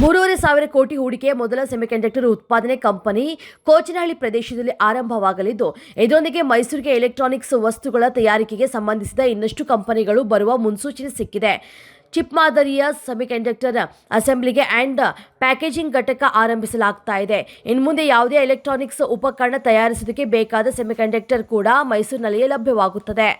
3,500 ಕೋಟಿ ಹೂಡಿಕೆ ಮೊದಲ ಸೆಮಿಕಂಡಕ್ಟರ್ ಉತ್ಪಾದನೆ ಕಂಪನಿ ಕೋಚನಹಳ್ಳಿ ಪ್ರದೇಶದಲ್ಲಿ ಆರಂಭವಾಗಲಿದ್ದು, ಇದರೊಂದಿಗೆ ಮೈಸೂರಿಗೆ ಎಲೆಕ್ಟ್ರಾನಿಕ್ಸ್ ವಸ್ತುಗಳ ತಯಾರಿಕೆಗೆ ಸಂಬಂಧಿಸಿದ ಇನ್ನಷ್ಟು ಕಂಪನಿಗಳು ಬರುವ ಮುನ್ಸೂಚನೆ ಸಿಕ್ಕಿದೆ. ಚಿಪ್ ಮಾದರಿಯ ಸೆಮಿಕಂಡಕ್ಟರ್ ಅಸೆಂಬ್ಲಿಗೆ ಆ್ಯಂಡ್ ಪ್ಯಾಕೇಜಿಂಗ್ ಘಟಕ ಆರಂಭಿಸಲಾಗ್ತಾ ಇದೆ. ಇನ್ನು ಮುಂದೆ ಯಾವುದೇ ಎಲೆಕ್ಟ್ರಾನಿಕ್ಸ್ ಉಪಕರಣ ತಯಾರಿಸುವುದಕ್ಕೆ ಬೇಕಾದ ಸೆಮಿಕಂಡಕ್ಟರ್ ಕೂಡ ಮೈಸೂರಿನಲ್ಲಿಯೇ ಲಭ್ಯವಾಗುತ್ತದೆ.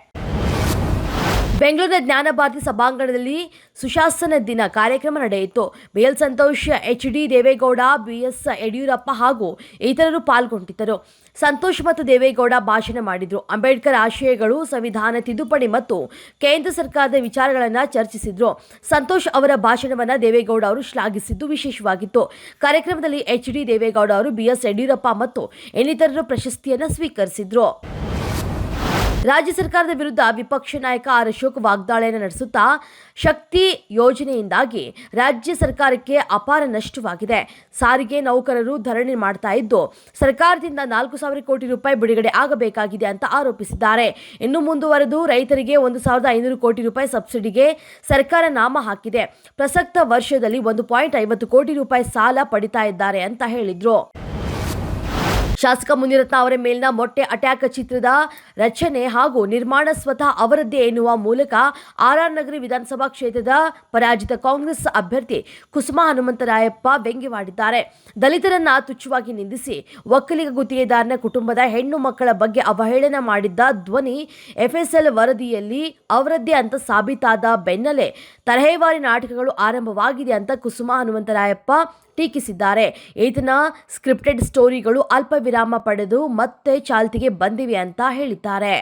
ಬೆಂಗಳೂರಿನ ಜ್ಞಾನಭಾರತಿ ಸಭಾಂಗಣದಲ್ಲಿ ಸುಶಾಸನ ದಿನ ಕಾರ್ಯಕ್ರಮ ನಡೆಯಿತು. BL Santhosh, HD. Deve Gowda, BS. Yediyurappa ಹಾಗೂ ಇತರರು ಪಾಲ್ಗೊಂಡಿದ್ದರು. ಸಂತೋಷ್ ಮತ್ತು ದೇವೇಗೌಡ ಭಾಷಣ ಮಾಡಿದರು. ಅಂಬೇಡ್ಕರ್ ಆಶಯಗಳು, ಸಂವಿಧಾನ ತಿದ್ದುಪಡಿ ಮತ್ತು ಕೇಂದ್ರ ಸರ್ಕಾರದ ವಿಚಾರಗಳನ್ನು ಚರ್ಚಿಸಿದರು. ಸಂತೋಷ್ ಅವರ ಭಾಷಣವನ್ನು ದೇವೇಗೌಡ ಅವರು ಶ್ಲಾಘಿಸಿದ್ದು ವಿಶೇಷವಾಗಿತ್ತು. ಕಾರ್ಯಕ್ರಮದಲ್ಲಿ ಎಚ್.ಡಿ. ದೇವೇಗೌಡ ಅವರು ಬಿ.ಎಸ್. ಯಡಿಯೂರಪ್ಪ ಮತ್ತು ಇನ್ನಿತರರು ಪ್ರಶಸ್ತಿಯನ್ನು ಸ್ವೀಕರಿಸಿದರು. ರಾಜ್ಯ ಸರ್ಕಾರದ ವಿರುದ್ಧ ವಿಪಕ್ಷ ನಾಯಕ ಆರ್. ಅಶೋಕ್ ವಾಗ್ದಾಳಿಯನ್ನು ನಡೆಸುತ್ತಾ, ಶಕ್ತಿ ಯೋಜನೆಯಿಂದಾಗಿ ರಾಜ್ಯ ಸರ್ಕಾರಕ್ಕೆ ಅಪಾರ ನಷ್ಟವಾಗಿದೆ. ಸಾರಿಗೆ ನೌಕರರು ಧರಣಿ ಮಾಡ್ತಾ ಇದ್ದು, ಸರ್ಕಾರದಿಂದ 4,000 ಕೋಟಿ ರೂಪಾಯಿ ಬಿಡುಗಡೆ ಆಗಬೇಕಾಗಿದೆ ಅಂತ ಆರೋಪಿಸಿದ್ದಾರೆ. ಇನ್ನು ಮುಂದುವರೆದು ರೈತರಿಗೆ 1,500 ಕೋಟಿ ರೂಪಾಯಿ ಸಬ್ಸಿಡಿಗೆ ಸರ್ಕಾರ ನಾಮ ಹಾಕಿದೆ. ಪ್ರಸಕ್ತ ವರ್ಷದಲ್ಲಿ 1.50 ಕೋಟಿ ರೂಪಾಯಿ ಸಾಲ ಪಡಿತಾ ಇದ್ದಾರೆ ಅಂತ ಹೇಳಿದ್ರು. ಶಾಸಕ ಮುನಿರತ್ನ ಅವರ ಮೇಲಿನ ಮೊಟ್ಟೆ ಅಟ್ಯಾಕ್ ಚಿತ್ರದ ರಚನೆ ಹಾಗೂ ನಿರ್ಮಾಣ ಸ್ವತಃ ಅವರದ್ದೇ ಎನ್ನುವ ಮೂಲಕ ಆರ್.ಆರ್. ನಗರ ವಿಧಾನಸಭಾ ಕ್ಷೇತ್ರದ ಪರಾಜಿತ ಕಾಂಗ್ರೆಸ್ ಅಭ್ಯರ್ಥಿ ಕುಸುಮಾ ಹನುಮಂತರಾಯಪ್ಪ ವ್ಯಂಗ್ಯವಾಡಿದ್ದಾರೆ. ದಲಿತರನ್ನ ತುಚ್ಛವಾಗಿ ನಿಂದಿಸಿ ಒಕ್ಕಲಿಗ ಗುತ್ತಿಗೆದಾರನ ಕುಟುಂಬದ ಹೆಣ್ಣು ಮಕ್ಕಳ ಬಗ್ಗೆ ಅವಹೇಳನ ಮಾಡಿದ್ದ ಧ್ವನಿ ಎಫ್ಎಸ್ಎಲ್ ವರದಿಯಲ್ಲಿ ಅವರದ್ದೇ ಅಂತ ಸಾಬೀತಾದ ಬೆನ್ನಲ್ಲೇ ತರಹೇವಾರಿ ನಾಟಕಗಳು ಆರಂಭವಾಗಿದೆ ಅಂತ ಕುಸುಮಾ ಹನುಮಂತರಾಯಪ್ಪ ಟೀಕಿಸಿದ್ದಾರೆ. ಈತನ ಸ್ಕ್ರಿಪ್ಟೆಡ್ ಸ್ಟೋರಿಗಳು ಅಲ್ಪ ವಿರಾಮ ಪಡೆದು ಮತ್ತೆ ಚಾಲ್ತಿಗೆ ಬಂದಿವೆ ಅಂತ ಹೇಳಿದ್ದಾರೆ.